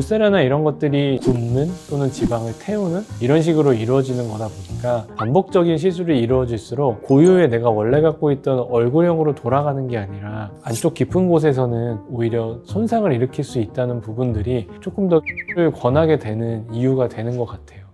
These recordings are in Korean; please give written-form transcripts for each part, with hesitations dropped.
울세라나 이런 것들이 붓는 또는 지방을 태우는 이런 식으로 이루어지는 거다 보니까 반복적인 시술이 이루어질수록 고유의 내가 원래 갖고 있던 얼굴형으로 돌아가는 게 아니라 안쪽 깊은 곳에서는 오히려 손상을 일으킬 수 있다는 부분들이 조금 더 를 권하게 되는 이유가 되는 것 같아요.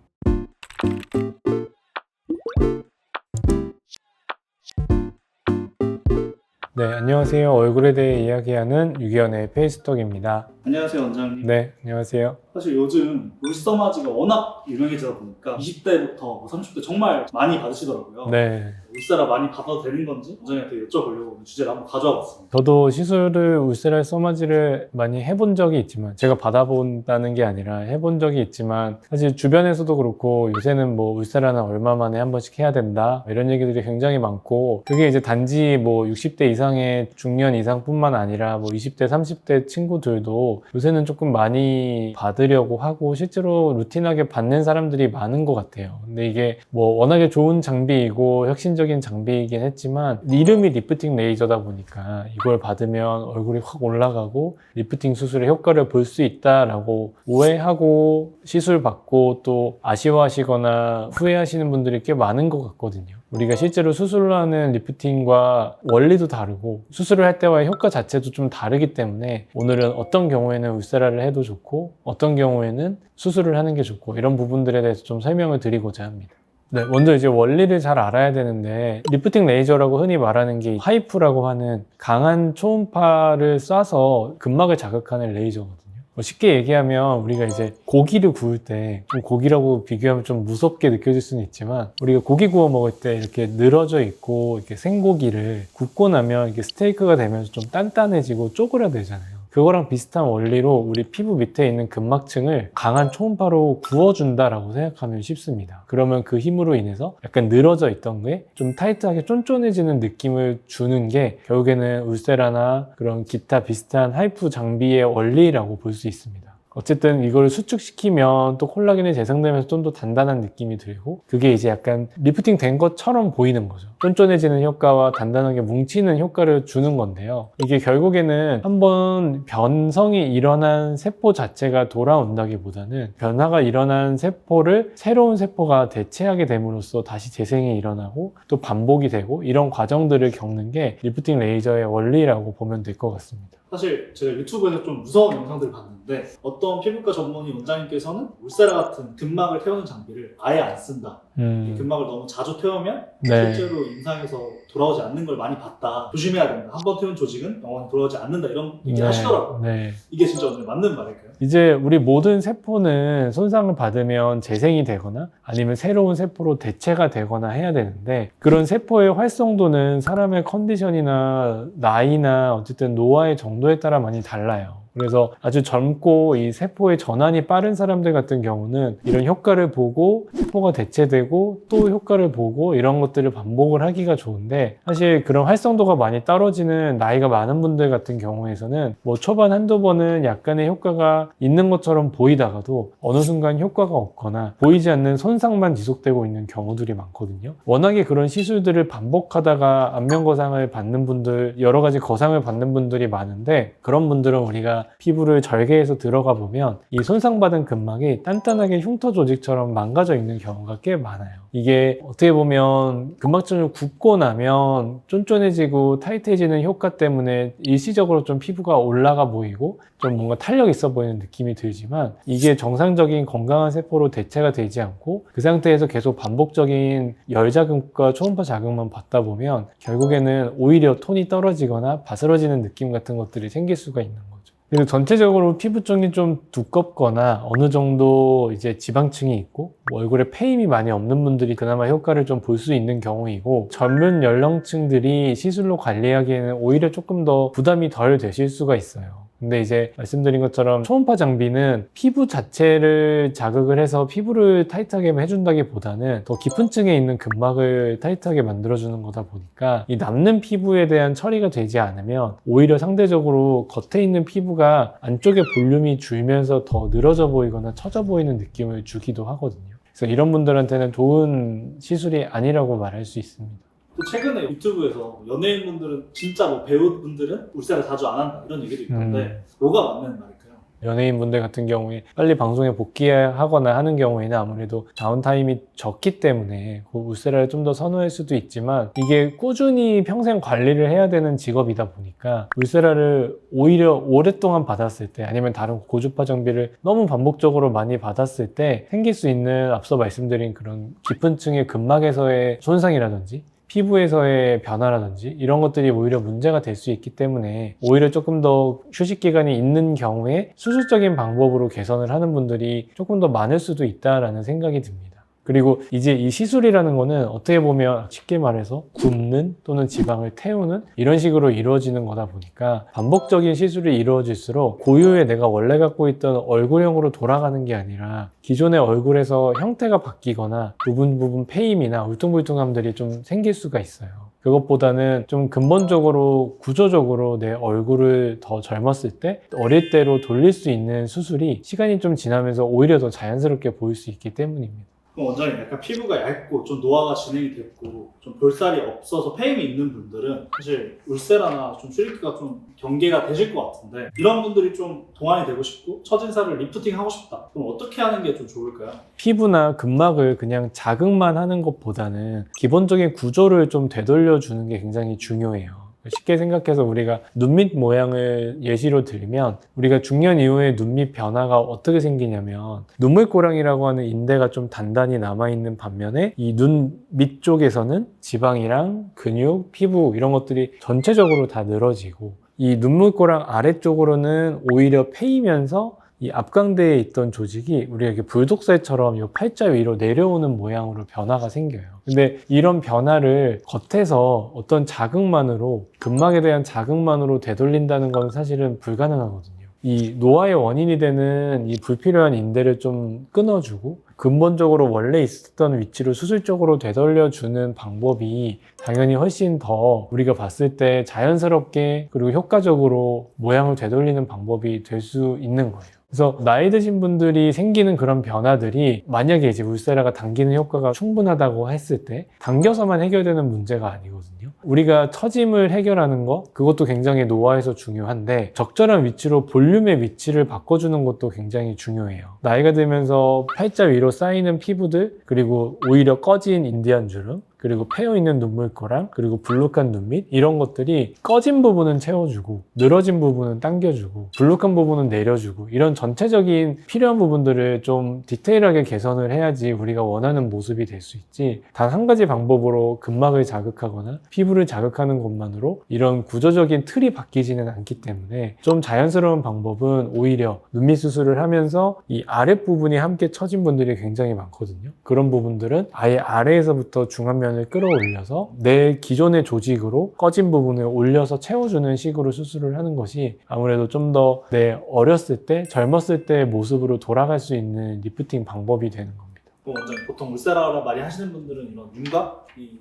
네, 안녕하세요. 얼굴에 대해 이야기하는 유기현의 페이스톡입니다. 안녕하세요, 원장님. 네, 안녕하세요. 사실 요즘 울서마지가 워낙 유명해지다 보니까 20대부터 30대 정말 많이 받으시더라고요. 네, 울세라 많이 받아도 되는 건지 원장님한테 여쭤보려고 오늘 주제를 한번 가져와 봤습니다. 저도 시술을 울세라 써마지를 많이 해본 적이 있지만 제가 받아본다는 게 아니라 해본 적이 있지만 사실 주변에서도 그렇고 요새는 뭐 울세라는 얼마 만에 한 번씩 해야 된다 이런 얘기들이 굉장히 많고 그게 이제 단지 뭐 60대 이상의 중년 이상뿐만 아니라 뭐 20대 30대 친구들도 요새는 조금 많이 받으려고 하고 실제로 루틴하게 받는 사람들이 많은 것 같아요. 근데 이게 뭐 워낙에 좋은 장비이고 혁신적인 장비이긴 했지만 이름이 리프팅 레이저다 보니까 이걸 받으면 얼굴이 확 올라가고 리프팅 수술의 효과를 볼 수 있다라고 오해하고 시술 받고 또 아쉬워하시거나 후회하시는 분들이 꽤 많은 것 같거든요. 우리가 실제로 수술을 하는 리프팅과 원리도 다르고 수술을 할 때와의 효과 자체도 좀 다르기 때문에 오늘은 어떤 경우에는 울세라를 해도 좋고 어떤 경우에는 수술을 하는 게 좋고 이런 부분들에 대해서 좀 설명을 드리고자 합니다. 네, 먼저 이제 원리를 잘 알아야 되는데 리프팅 레이저라고 흔히 말하는 게 하이프라고 하는 강한 초음파를 쏴서 근막을 자극하는 레이저거든요. 쉽게 얘기하면 우리가 이제 고기를 구울 때 좀 고기라고 비교하면 좀 무섭게 느껴질 수는 있지만 우리가 고기 구워 먹을 때 이렇게 늘어져 있고 이렇게 생고기를 굽고 나면 이게 스테이크가 되면서 좀 단단해지고 쪼그라들잖아요. 그거랑 비슷한 원리로 우리 피부 밑에 있는 근막층을 강한 초음파로 구워준다라고 생각하면 쉽습니다. 그러면 그 힘으로 인해서 약간 늘어져 있던 게 좀 타이트하게 쫀쫀해지는 느낌을 주는 게 결국에는 울세라나 그런 기타 비슷한 하이프 장비의 원리라고 볼 수 있습니다. 어쨌든 이걸 수축시키면 또 콜라겐이 재생되면서 좀 더 단단한 느낌이 들고 그게 이제 약간 리프팅 된 것처럼 보이는 거죠. 쫀쫀해지는 효과와 단단하게 뭉치는 효과를 주는 건데요. 이게 결국에는 한번 변성이 일어난 세포 자체가 돌아온다기보다는 변화가 일어난 세포를 새로운 세포가 대체하게 됨으로써 다시 재생이 일어나고 또 반복이 되고 이런 과정들을 겪는 게 리프팅 레이저의 원리라고 보면 될 것 같습니다. 사실 제가 유튜브에서 좀 무서운 영상들을 봤는데 어떤 피부과 전문의 원장님께서는 울세라 같은 근막을 태우는 장비를 아예 안 쓴다. 이 근막을 너무 자주 태우면 네. 실제로 임상에서 돌아오지 않는 걸 많이 봤다. 조심해야 된다. 한 번 태운 조직은 영원히 돌아오지 않는다. 이런 얘기 하시더라고요. 네. 이게 진짜 오늘 맞는 말일까요? 이제 우리 모든 세포는 손상을 받으면 재생이 되거나 아니면 새로운 세포로 대체가 되거나 해야 되는데 그런 세포의 활성도는 사람의 컨디션이나 나이나 어쨌든 노화의 정도에 따라 많이 달라요. 그래서 아주 젊고 이 세포의 전환이 빠른 사람들 같은 경우는 이런 효과를 보고 세포가 대체되고 또 효과를 보고 이런 것들을 반복을 하기가 좋은데 사실 그런 활성도가 많이 떨어지는 나이가 많은 분들 같은 경우에서는 뭐 초반 한두 번은 약간의 효과가 있는 것처럼 보이다가도 어느 순간 효과가 없거나 보이지 않는 손상만 지속되고 있는 경우들이 많거든요. 워낙에 그런 시술들을 반복하다가 안면 거상을 받는 분들, 여러 가지 거상을 받는 분들이 많은데 그런 분들은 우리가 피부를 절개해서 들어가 보면 이 손상받은 근막이 단단하게 흉터 조직처럼 망가져 있는 경우가 꽤 많아요. 이게 어떻게 보면 근막층을 굽고 나면 쫀쫀해지고 타이트해지는 효과 때문에 일시적으로 좀 피부가 올라가 보이고 좀 뭔가 탄력 있어 보이는 느낌이 들지만 이게 정상적인 건강한 세포로 대체가 되지 않고 그 상태에서 계속 반복적인 열 자극과 초음파 자극만 받다 보면 결국에는 오히려 톤이 떨어지거나 바스러지는 느낌 같은 것들이 생길 수가 있는 거예요. 그리고 전체적으로 피부층이 좀 두껍거나 어느 정도 이제 지방층이 있고 얼굴에 페임이 많이 없는 분들이 그나마 효과를 좀 볼 수 있는 경우이고 젊은 연령층들이 시술로 관리하기에는 오히려 조금 더 부담이 덜 되실 수가 있어요. 근데 이제 말씀드린 것처럼 초음파 장비는 피부 자체를 자극을 해서 피부를 타이트하게 해준다기보다는 더 깊은 층에 있는 근막을 타이트하게 만들어주는 거다 보니까 이 남는 피부에 대한 처리가 되지 않으면 오히려 상대적으로 겉에 있는 피부가 안쪽에 볼륨이 줄면서 더 늘어져 보이거나 처져 보이는 느낌을 주기도 하거든요. 그래서 이런 분들한테는 좋은 시술이 아니라고 말할 수 있습니다. 또 최근에 유튜브에서 연예인분들은 진짜 뭐 배우분들은 울세라 자주 안 한다 이런 얘기도 있던데 뭐가 맞는 말일까요? 연예인분들 같은 경우에 빨리 방송에 복귀하거나 하는 경우에는 아무래도 다운타임이 적기 때문에 그 울세라를 좀 더 선호할 수도 있지만 이게 꾸준히 평생 관리를 해야 되는 직업이다 보니까 울세라를 오히려 오랫동안 받았을 때 아니면 다른 고주파 장비를 너무 반복적으로 많이 받았을 때 생길 수 있는 앞서 말씀드린 그런 깊은 층의 근막에서의 손상이라든지 피부에서의 변화라든지 이런 것들이 오히려 문제가 될 수 있기 때문에 오히려 조금 더 휴식 기간이 있는 경우에 수술적인 방법으로 개선을 하는 분들이 조금 더 많을 수도 있다라는 생각이 듭니다. 그리고 이제 이 시술이라는 거는 어떻게 보면 쉽게 말해서 굽는 또는 지방을 태우는 이런 식으로 이루어지는 거다 보니까 반복적인 시술이 이루어질수록 고유의 내가 원래 갖고 있던 얼굴형으로 돌아가는 게 아니라 기존의 얼굴에서 형태가 바뀌거나 부분 페임이나 울퉁불퉁함들이 좀 생길 수가 있어요. 그것보다는 좀 근본적으로 구조적으로 내 얼굴을 더 젊었을 때 어릴 때로 돌릴 수 있는 수술이 시간이 좀 지나면서 오히려 더 자연스럽게 보일 수 있기 때문입니다. 그럼 원장님 약간 피부가 얇고 좀 노화가 진행이 됐고 좀 볼살이 없어서 페임이 있는 분들은 사실 울세라나 좀 슈링크가 좀 경계가 되실 것 같은데 이런 분들이 좀 동안이 되고 싶고 처진살을 리프팅 하고 싶다. 그럼 어떻게 하는 게 좀 좋을까요? 피부나 근막을 그냥 자극만 하는 것보다는 기본적인 구조를 좀 되돌려 주는 게 굉장히 중요해요. 쉽게 생각해서 우리가 눈밑 모양을 예시로 들면 우리가 중년 이후에 눈밑 변화가 어떻게 생기냐면 눈물꼬랑이라고 하는 인대가 좀 단단히 남아있는 반면에 이 눈 밑 쪽에서는 지방이랑 근육, 피부 이런 것들이 전체적으로 다 늘어지고 이 눈물꼬랑 아래쪽으로는 오히려 패이면서 이 앞광대에 있던 조직이 우리가 이렇게 불독살처럼 이 팔자 위로 내려오는 모양으로 변화가 생겨요. 근데 이런 변화를 겉에서 어떤 자극만으로 근막에 대한 자극만으로 되돌린다는 건 사실은 불가능하거든요. 이 노화의 원인이 되는 이 불필요한 인대를 좀 끊어주고 근본적으로 원래 있었던 위치로 수술적으로 되돌려주는 방법이 당연히 훨씬 더 우리가 봤을 때 자연스럽게 그리고 효과적으로 모양을 되돌리는 방법이 될 수 있는 거예요. 그래서 나이 드신 분들이 생기는 그런 변화들이 만약에 이제 울세라가 당기는 효과가 충분하다고 했을 때 당겨서만 해결되는 문제가 아니거든요. 우리가 처짐을 해결하는 거 그것도 굉장히 노화에서 중요한데 적절한 위치로 볼륨의 위치를 바꿔주는 것도 굉장히 중요해요. 나이가 들면서 팔자 위로 쌓이는 피부들 그리고 오히려 꺼진 인디안 주름 그리고 패여있는 눈물꼬랑 그리고 불룩한 눈밑 이런 것들이 꺼진 부분은 채워주고 늘어진 부분은 당겨주고 불룩한 부분은 내려주고 이런 전체적인 필요한 부분들을 좀 디테일하게 개선을 해야지 우리가 원하는 모습이 될 수 있지 단 한 가지 방법으로 근막을 자극하거나 피부를 자극하는 것만으로 이런 구조적인 틀이 바뀌지는 않기 때문에 좀 자연스러운 방법은 오히려 눈밑 수술을 하면서 이 아랫부분이 함께 처진 분들이 굉장히 많거든요. 그런 부분들은 아예 아래에서부터 중안면 을 끌어올려서 내 기존의 조직으로 꺼진 부분을 올려서 채워주는 식으로 수술을 하는 것이 아무래도 좀 더 내 어렸을 때 젊었을 때의 모습으로 돌아갈 수 있는 리프팅 방법이 되는 겁니다. 원장님 보통 울세라라 많이 하시는 분들은 이런 윤곽이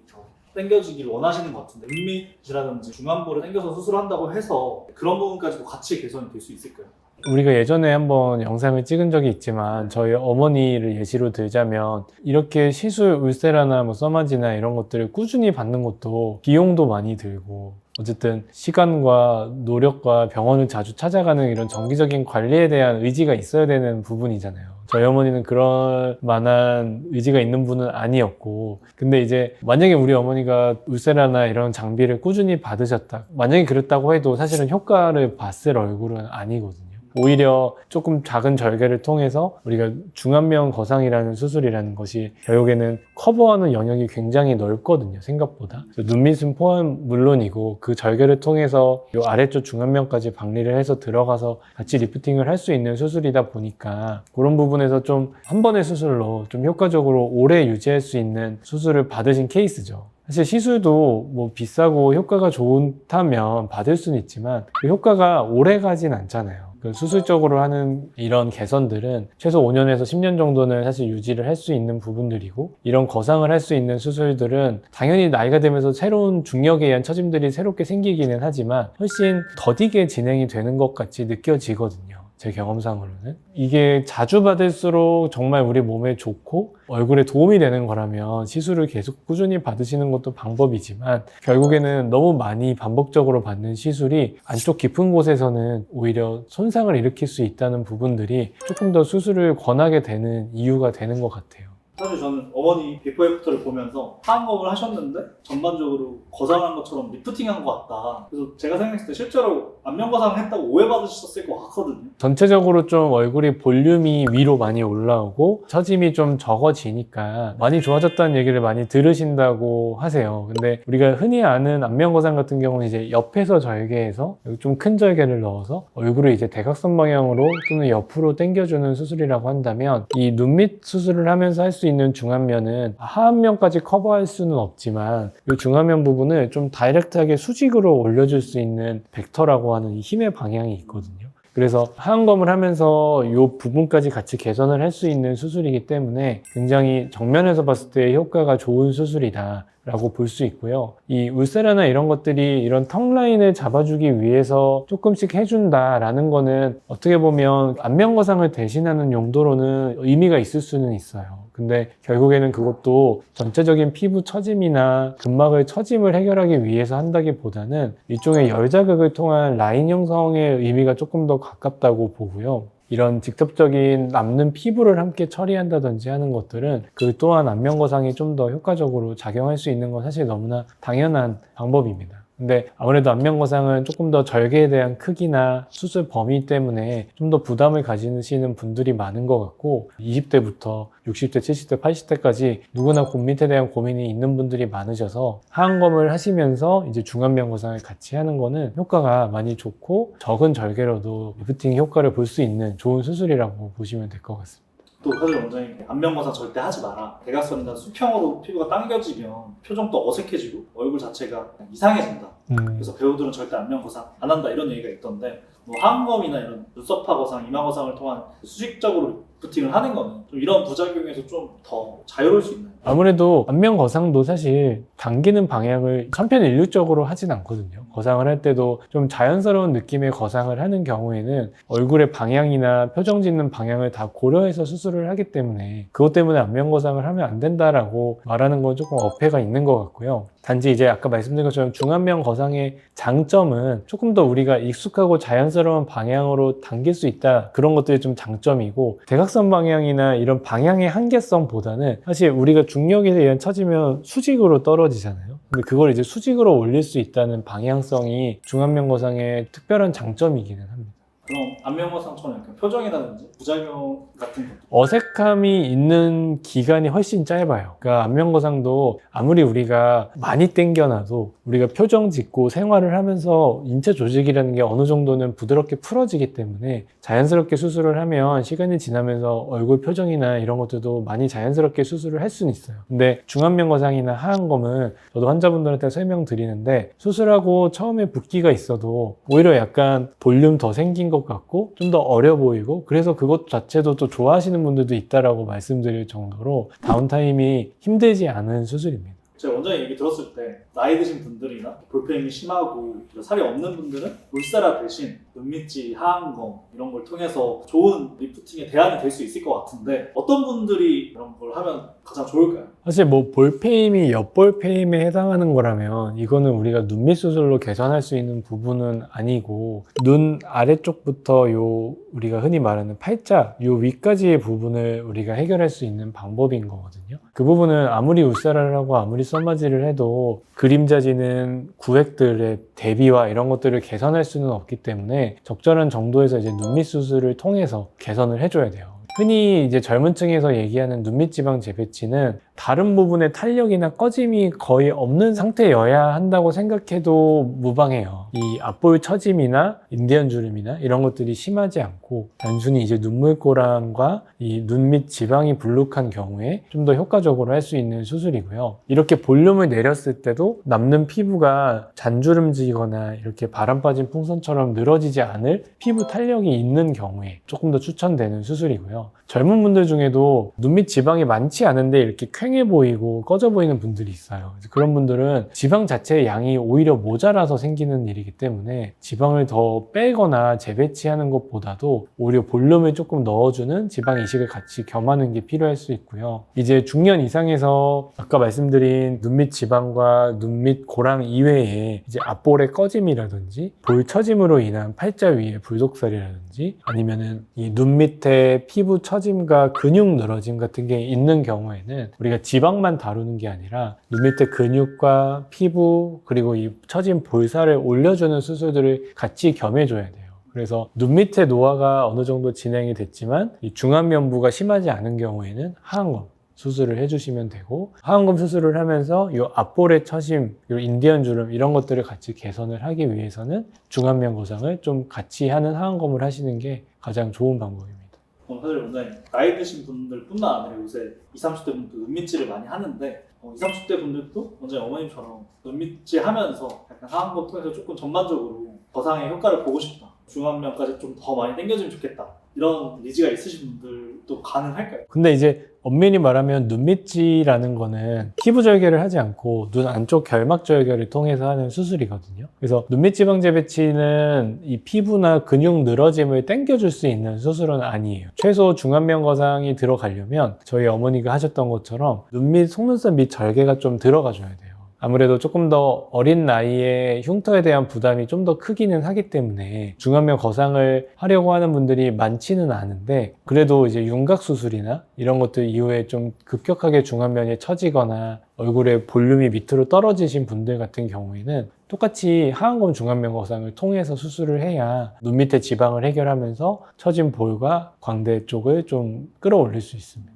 당겨지길 원하시는 것 같은데 눈밑이라든지 중안부를 당겨서 수술한다고 해서 그런 부분까지도 같이 개선이 될 수 있을까요? 우리가 예전에 한번 영상을 찍은 적이 있지만 저희 어머니를 예시로 들자면 이렇게 시술 울세라나 뭐 써마지나 이런 것들을 꾸준히 받는 것도 비용도 많이 들고 어쨌든 시간과 노력과 병원을 자주 찾아가는 이런 정기적인 관리에 대한 의지가 있어야 되는 부분이잖아요. 저희 어머니는 그럴 만한 의지가 있는 분은 아니었고 근데 이제 만약에 우리 어머니가 울세라나 이런 장비를 꾸준히 받으셨다 만약에 그랬다고 해도 사실은 효과를 봤을 얼굴은 아니거든요. 오히려 조금 작은 절개를 통해서 우리가 중안면 거상이라는 수술이라는 것이 결국에는 커버하는 영역이 굉장히 넓거든요. 생각보다. 눈밑은 포함 물론이고 그 절개를 통해서 이 아래쪽 중안면까지 박리를 해서 들어가서 같이 리프팅을 할 수 있는 수술이다 보니까 그런 부분에서 좀 한 번의 수술로 좀 효과적으로 오래 유지할 수 있는 수술을 받으신 케이스죠. 사실 시술도 뭐 비싸고 효과가 좋다면 받을 수는 있지만 그 효과가 오래 가진 않잖아요. 그 수술적으로 하는 이런 개선들은 최소 5년에서 10년 정도는 사실 유지를 할 수 있는 부분들이고 이런 거상을 할 수 있는 수술들은 당연히 나이가 되면서 새로운 중력에 의한 처짐들이 새롭게 생기기는 하지만 훨씬 더디게 진행이 되는 것 같이 느껴지거든요. 제 경험상으로는. 이게 자주 받을수록 정말 우리 몸에 좋고 얼굴에 도움이 되는 거라면 시술을 계속 꾸준히 받으시는 것도 방법이지만, 결국에는 너무 많이 반복적으로 받는 시술이 안쪽 깊은 곳에서는 오히려 손상을 일으킬 수 있다는 부분들이 조금 더 수술을 권하게 되는 이유가 되는 것 같아요. 사실 저는 어머니 비포 애프터를 보면서 하안검을 하셨는데 전반적으로 거상한 것처럼 리프팅한 것 같다. 그래서 제가 생각했을 때 실제로 안면거상을 했다고 오해받으셨을 것 같거든요. 전체적으로 좀 얼굴이 볼륨이 위로 많이 올라오고 처짐이 좀 적어지니까 많이 좋아졌다는 얘기를 많이 들으신다고 하세요. 근데 우리가 흔히 아는 안면거상 같은 경우는 이제 옆에서 절개해서 좀 큰 절개를 넣어서 얼굴을 이제 대각선 방향으로 또는 옆으로 당겨주는 수술이라고 한다면, 이 눈밑 수술을 하면서 할 수 있는 중안면은 하안면까지 커버할 수는 없지만 이 중안면 부분을 좀 다이렉트하게 수직으로 올려줄 수 있는 벡터라고 하는 이 힘의 방향이 있거든요. 그래서 하안검을 하면서 이 부분까지 같이 개선을 할 수 있는 수술이기 때문에 굉장히 정면에서 봤을 때 효과가 좋은 수술이다 라고 볼 수 있고요. 이 울세라나 이런 것들이 이런 턱 라인을 잡아주기 위해서 조금씩 해준다라는 거는 어떻게 보면 안면거상을 대신하는 용도로는 의미가 있을 수는 있어요. 근데 결국에는 그것도 전체적인 피부 처짐이나 근막의 처짐을 해결하기 위해서 한다기보다는 일종의 열 자극을 통한 라인 형성의 의미가 조금 더 가깝다고 보고요. 이런 직접적인 남는 피부를 함께 처리한다든지 하는 것들은 그 또한 안면거상이 좀 더 효과적으로 작용할 수 있는 건 사실 너무나 당연한 방법입니다. 근데 아무래도 안면거상은 조금 더 절개에 대한 크기나 수술 범위 때문에 좀 더 부담을 가지시는 분들이 많은 것 같고, 20대부터 60대, 70대, 80대까지 누구나 눈밑에 대한 고민이 있는 분들이 많으셔서 하안검을 하시면서 이제 중안면거상을 같이 하는 거는 효과가 많이 좋고 적은 절개로도 리프팅 효과를 볼 수 있는 좋은 수술이라고 보시면 될 것 같습니다. 또 사실 원장님 안면거상 절대 하지 마라. 대각선이나 수평으로 피부가 당겨지면 표정도 어색해지고 얼굴 자체가 이상해진다. 그래서 배우들은 절대 안면거상 안 한다 이런 얘기가 있던데, 뭐 하안검이나 이런 눈썹파 거상, 이마 거상을 통한 수직적으로 리프팅을 하는 거는 좀 이런 부작용에서 좀 더 자유로울 수 있나요? 아무래도 안면거상도 사실 당기는 방향을 천편일률적으로 하진 않거든요. 거상을 할 때도 좀 자연스러운 느낌의 거상을 하는 경우에는 얼굴의 방향이나 표정 짓는 방향을 다 고려해서 수술을 하기 때문에 그것 때문에 안면거상을 하면 안 된다라고 말하는 건 조금 어폐가 있는 것 같고요. 단지 이제 아까 말씀드린 것처럼 중안면 거상의 장점은 조금 더 우리가 익숙하고 자연스러운 방향으로 당길 수 있다, 그런 것들이 좀 장점이고, 대각선 방향이나 이런 방향의 한계성보다는 사실 우리가 중력에 의한 처지면 수직으로 떨어지잖아요. 근데 그걸 이제 수직으로 올릴 수 있다는 방향성이 중안면 거상의 특별한 장점이기는 합니다. 그럼 안면거상처럼 약간 표정이라든지 부작용 같은 것, 어색함이 있는 기간이 훨씬 짧아요. 그러니까 안면거상도 아무리 우리가 많이 당겨놔도 우리가 표정 짓고 생활을 하면서 인체 조직이라는 게 어느 정도는 부드럽게 풀어지기 때문에 자연스럽게 수술을 하면 시간이 지나면서 얼굴 표정이나 이런 것들도 많이 자연스럽게 수술을 할 수는 있어요. 근데 중안면거상이나 하안검은 저도 환자분들한테 설명드리는데, 수술하고 처음에 붓기가 있어도 오히려 약간 볼륨 더 생긴 것 같고 좀 더 어려 보이고, 그래서 그것 자체도 또 좋아하시는 분들도 있다라고 말씀드릴 정도로 다운타임이 힘들지 않은 수술입니다. 제가 원장님 얘기 들었을 때 나이 드신 분들이나 볼페임이 심하고 살이 없는 분들은 울세라 대신 눈밑지, 하안검 이런 걸 통해서 좋은 리프팅의 대안이 될 수 있을 것 같은데, 어떤 분들이 이런 걸 하면 가장 좋을까요? 사실 뭐 볼페임이 옆볼페임에 해당하는 거라면 이거는 우리가 눈밑 수술로 개선할 수 있는 부분은 아니고, 눈 아래쪽부터 요 우리가 흔히 말하는 팔자 요 위까지의 부분을 우리가 해결할 수 있는 방법인 거거든요. 그 부분은 아무리 울세라를 하고 아무리 써마지를 해도 그림자지는 구획들의 대비와 이런 것들을 개선할 수는 없기 때문에 적절한 정도에서 이제 눈밑 수술을 통해서 개선을 해줘야 돼요. 흔히 이제 젊은 층에서 얘기하는 눈밑 지방 재배치는 다른 부분의 탄력이나 꺼짐이 거의 없는 상태여야 한다고 생각해도 무방해요. 이 앞볼 처짐이나 인디언 주름이나 이런 것들이 심하지 않고 단순히 이제 눈물꼬랑과 이 눈밑 지방이 불룩한 경우에 좀 더 효과적으로 할 수 있는 수술이고요. 이렇게 볼륨을 내렸을 때도 남는 피부가 잔주름지거나 이렇게 바람 빠진 풍선처럼 늘어지지 않을 피부 탄력이 있는 경우에 조금 더 추천되는 수술이고요. 있어요. 젊은 분들 중에도 눈 밑 지방이 많지 않은데 이렇게 퀭해 보이고 꺼져 보이는 분들이 있어요. 그래서 그런 분들은 지방 자체의 양이 오히려 모자라서 생기는 일이기 때문에 지방을 더 빼거나 재배치하는 것보다도 오히려 볼륨을 조금 넣어주는 지방 이식을 같이 겸하는 게 필요할 수 있고요. 이제 중년 이상에서 아까 말씀드린 눈 밑 지방과 눈 밑 고랑 이외에 이제 앞볼의 꺼짐이라든지 볼 처짐으로 인한 팔자 위에 불독살이라든지 아니면은 이 눈 밑에 피부 처짐과 근육 늘어짐 같은 게 있는 경우에는 우리가 지방만 다루는 게 아니라 눈 밑에 근육과 피부 그리고 이 처짐 볼살을 올려주는 수술들을 같이 겸해줘야 돼요. 그래서 눈 밑에 노화가 어느 정도 진행이 됐지만 이 중안면부가 심하지 않은 경우에는 하안검 수술을 해주시면 되고, 하안검 수술을 하면서 이 앞볼의 처짐, 이 인디언 주름 이런 것들을 같이 개선을 하기 위해서는 중안면 거상을 좀 같이 하는 하안검을 하시는 게 가장 좋은 방법입니다. 사실 원장님 나이 드신 분들뿐만 아니라 요새 20, 30대 분들도 눈밑질을 많이 하는데 20, 30대 분들도 원장님 어머님처럼 눈밑질 하면서 약간 하안검 통해서 조금 전반적으로 거상의 효과를 보고 싶다, 중안면까지 좀 더 많이 당겨주면 좋겠다, 이런 니즈가 있으신 분들도 가능할까요? 근데 이제 엄밀히 말하면 눈밑질이라는 거는 피부 절개를 하지 않고 눈 안쪽 결막 절개를 통해서 하는 수술이거든요. 그래서 눈밑 지방 재배치는 이 피부나 근육 늘어짐을 당겨줄 수 있는 수술은 아니에요. 최소 중안면 거상이 들어가려면 저희 어머니가 하셨던 것처럼 눈밑 속눈썹 밑 절개가 좀 들어가줘야 돼요. 아무래도 조금 더 어린 나이에 흉터에 대한 부담이 좀 더 크기는 하기 때문에 중안면 거상을 하려고 하는 분들이 많지는 않은데, 그래도 이제 윤곽 수술이나 이런 것들 이후에 좀 급격하게 중안면이 처지거나 얼굴에 볼륨이 밑으로 떨어지신 분들 같은 경우에는 똑같이 하안검 중안면 거상을 통해서 수술을 해야 눈 밑에 지방을 해결하면서 처진 볼과 광대 쪽을 좀 끌어올릴 수 있습니다.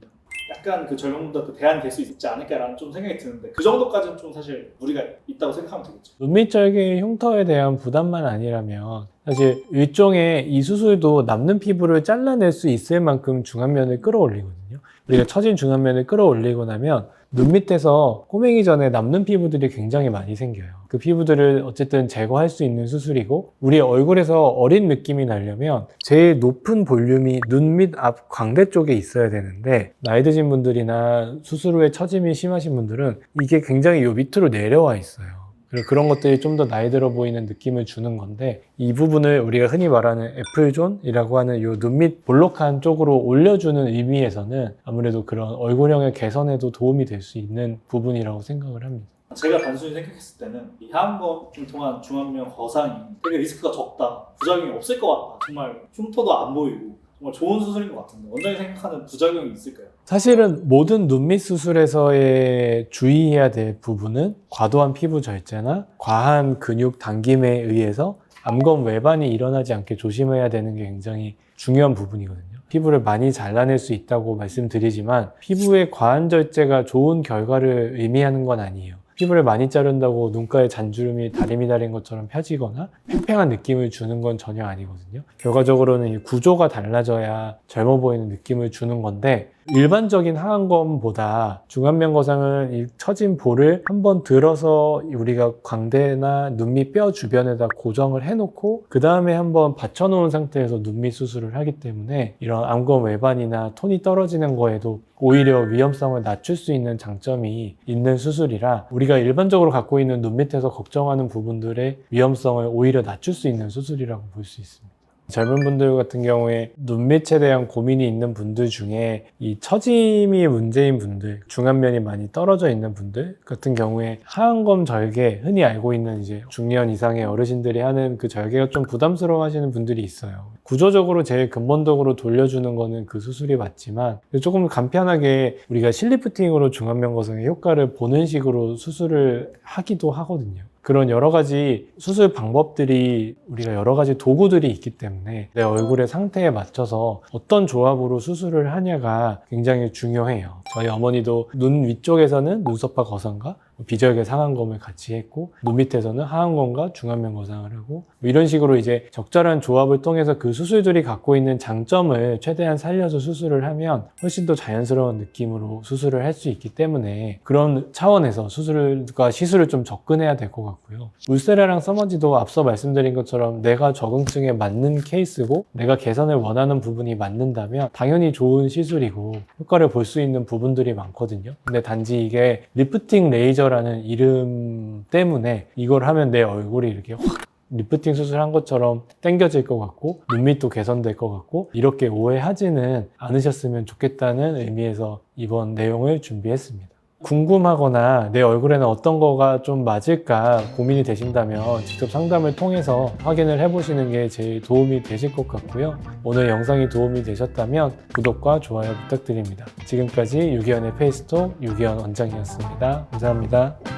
약간 그 젊은 분들한테 대안이 될 수 있지 않을까라는 좀 생각이 드는데 그 정도까지는 좀 사실 무리가 있다고 생각하면 되겠죠. 눈밑 절개 흉터에 대한 부담만 아니라면 사실 일종의 이 수술도 남는 피부를 잘라낼 수 있을 만큼 중안면을 끌어올리거든요. 우리가 처진 중안면을 끌어올리고 나면 눈 밑에서 꼬매기 전에 남는 피부들이 굉장히 많이 생겨요. 그 피부들을 어쨌든 제거할 수 있는 수술이고, 우리 얼굴에서 어린 느낌이 나려면 제일 높은 볼륨이 눈 밑 앞 광대 쪽에 있어야 되는데, 나이 드신 분들이나 수술 후에 처짐이 심하신 분들은 이게 굉장히 요 밑으로 내려와 있어요. 그리고 그런 것들이 좀 더 나이 들어 보이는 느낌을 주는 건데, 이 부분을 우리가 흔히 말하는 애플존이라고 하는 요 눈 밑 볼록한 쪽으로 올려주는 의미에서는 아무래도 그런 얼굴형의 개선에도 도움이 될 수 있는 부분이라고 생각을 합니다. 제가 단순히 생각했을 때는 이 하안검을 통한 중안면 거상이 되게 리스크가 적다, 부작용이 없을 것 같다, 정말 흉터도 안 보이고 정말 좋은 수술인 것 같은데 원장이 생각하는 부작용이 있을까요? 사실은 모든 눈밑 수술에서의 주의해야 될 부분은 과도한 피부 절제나 과한 근육 당김에 의해서 암검 외반이 일어나지 않게 조심해야 되는 게 굉장히 중요한 부분이거든요. 피부를 많이 잘라낼 수 있다고 말씀드리지만 피부의 과한 절제가 좋은 결과를 의미하는 건 아니에요. 피부를 많이 자른다고 눈가에 잔주름이 다리미 달린 것처럼 펴지거나 팽팽한 느낌을 주는 건 전혀 아니거든요. 결과적으로는 이 구조가 달라져야 젊어 보이는 느낌을 주는 건데, 일반적인 하안검보다 중안면 거상은 이 처진 볼을 한번 들어서 우리가 광대나 눈밑 뼈 주변에다 고정을 해놓고 그 다음에 한번 받쳐놓은 상태에서 눈밑 수술을 하기 때문에 이런 암검 외반이나 톤이 떨어지는 거에도 오히려 위험성을 낮출 수 있는 장점이 있는 수술이라, 우리가 일반적으로 갖고 있는 눈밑에서 걱정하는 부분들의 위험성을 오히려 낮출 수 있는 수술이라고 볼 수 있습니다. 젊은 분들 같은 경우에 눈밑에 대한 고민이 있는 분들 중에 이 처짐이 문제인 분들, 중안면이 많이 떨어져 있는 분들 같은 경우에 하안검 절개, 흔히 알고 있는 이제 중년 이상의 어르신들이 하는 그 절개가 좀 부담스러워 하시는 분들이 있어요. 구조적으로 제일 근본적으로 돌려주는 거는 그 수술이 맞지만 조금 간편하게 우리가 실리프팅으로 중안면 거상의 효과를 보는 식으로 수술을 하기도 하거든요. 그런 여러 가지 수술 방법들이, 우리가 여러 가지 도구들이 있기 때문에 내 얼굴의 상태에 맞춰서 어떤 조합으로 수술을 하냐가 굉장히 중요해요. 저희 어머니도 눈 위쪽에서는 눈썹과 거상과 비절개 상안검을 같이 했고 눈 밑에서는 하안검과 중안면 거상을 하고 뭐 이런 식으로 이제 적절한 조합을 통해서 그 수술들이 갖고 있는 장점을 최대한 살려서 수술을 하면 훨씬 더 자연스러운 느낌으로 수술을 할 수 있기 때문에 그런 차원에서 수술과 시술을 좀 접근해야 될 것 같고요. 울세라랑 서머지도 앞서 말씀드린 것처럼 내가 적응증에 맞는 케이스고 내가 개선을 원하는 부분이 맞는다면 당연히 좋은 시술이고 효과를 볼 수 있는 부분들이 많거든요. 근데 단지 이게 리프팅 레이저라는 이름 때문에 이걸 하면 내 얼굴이 이렇게 확 리프팅 수술한 것처럼 당겨질 것 같고 눈밑도 개선될 것 같고 이렇게 오해하지는 않으셨으면 좋겠다는 의미에서 이번 내용을 준비했습니다. 궁금하거나 내 얼굴에는 어떤 거가 좀 맞을까 고민이 되신다면 직접 상담을 통해서 확인을 해보시는 게 제일 도움이 되실 것 같고요. 오늘 영상이 도움이 되셨다면 구독과 좋아요 부탁드립니다. 지금까지 유기현의 페이스톡 유기현 원장이었습니다. 감사합니다.